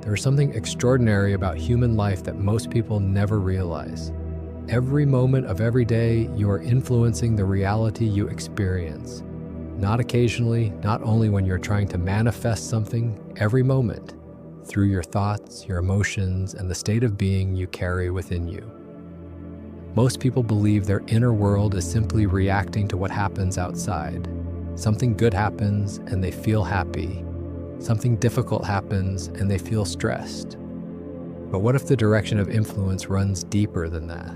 There is something extraordinary about human life that most people never realize. Every moment of every day, you are influencing the reality you experience. Not occasionally, not only when you're trying to manifest something, every moment, through your thoughts, your emotions, and the state of being you carry within you. Most people believe their inner world is simply reacting to what happens outside. Something good happens and they feel happy. Something difficult happens and they feel stressed. But what if the direction of influence runs deeper than that?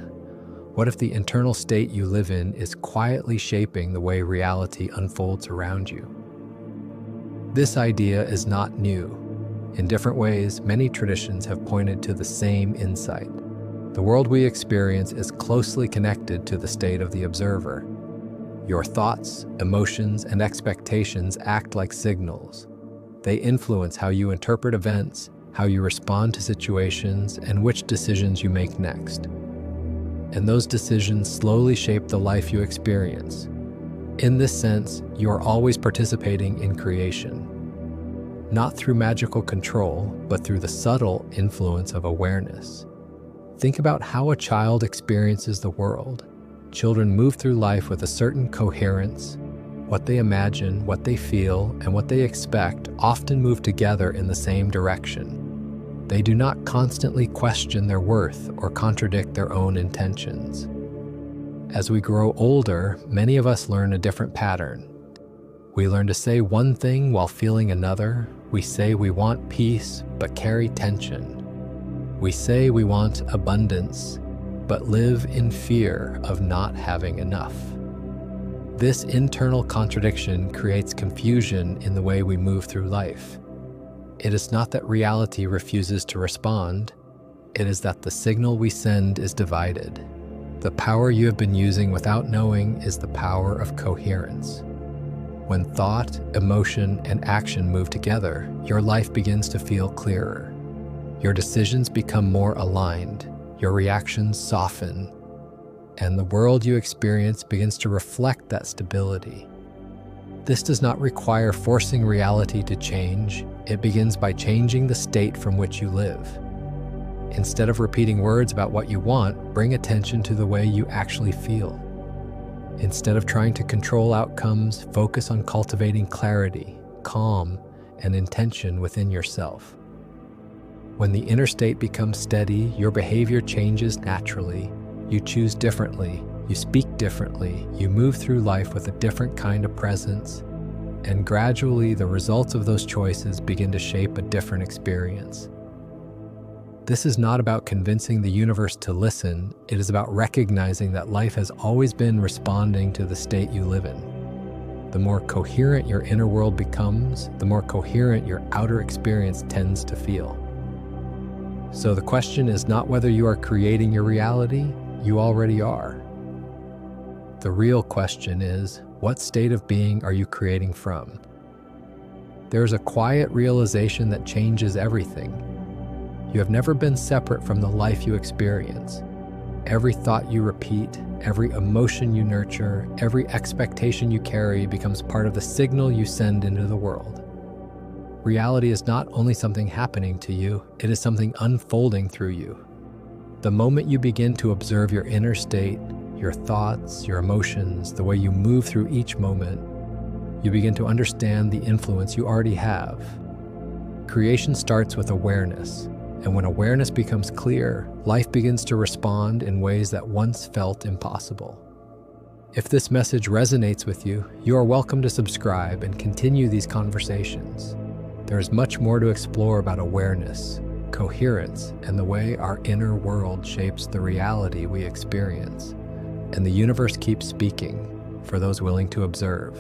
What if the internal state you live in is quietly shaping the way reality unfolds around you? This idea is not new. In different ways, many traditions have pointed to the same insight. The world we experience is closely connected to the state of the observer. Your thoughts, emotions, and expectations act like signals. They influence how you interpret events, how you respond to situations, and which decisions you make next. And those decisions slowly shape the life you experience. In this sense, you are always participating in creation. Not through magical control, but through the subtle influence of awareness. Think about how a child experiences the world. Children move through life with a certain coherence. What they imagine, what they feel, and what they expect often move together in the same direction. They do not constantly question their worth or contradict their own intentions. As we grow older, many of us learn a different pattern. We learn to say one thing while feeling another. We say we want peace, but carry tension. We say we want abundance, but live in fear of not having enough. This internal contradiction creates confusion in the way we move through life. It is not that reality refuses to respond. It is that the signal we send is divided. The power you have been using without knowing is the power of coherence. When thought, emotion, and action move together, your life begins to feel clearer. Your decisions become more aligned, your reactions soften, and the world you experience begins to reflect that stability. This does not require forcing reality to change. It begins by changing the state from which you live. Instead of repeating words about what you want, bring attention to the way you actually feel. Instead of trying to control outcomes, focus on cultivating clarity, calm, and intention within yourself. When the inner state becomes steady, your behavior changes naturally. You choose differently, you speak differently, you move through life with a different kind of presence, and gradually the results of those choices begin to shape a different experience. This is not about convincing the universe to listen, it is about recognizing that life has always been responding to the state you live in. The more coherent your inner world becomes, the more coherent your outer experience tends to feel. So the question is not whether you are creating your reality, you already are. The real question is, what state of being are you creating from? There's a quiet realization that changes everything. You have never been separate from the life you experience. Every thought you repeat, every emotion you nurture, every expectation you carry becomes part of the signal you send into the world. Reality is not only something happening to you, it is something unfolding through you. The moment you begin to observe your inner state, your thoughts, your emotions, the way you move through each moment, you begin to understand the influence you already have. Creation starts with awareness, and when awareness becomes clear, life begins to respond in ways that once felt impossible. If this message resonates with you, you are welcome to subscribe and continue these conversations. There is much more to explore about awareness, coherence, and the way our inner world shapes the reality we experience. And the universe keeps speaking for those willing to observe.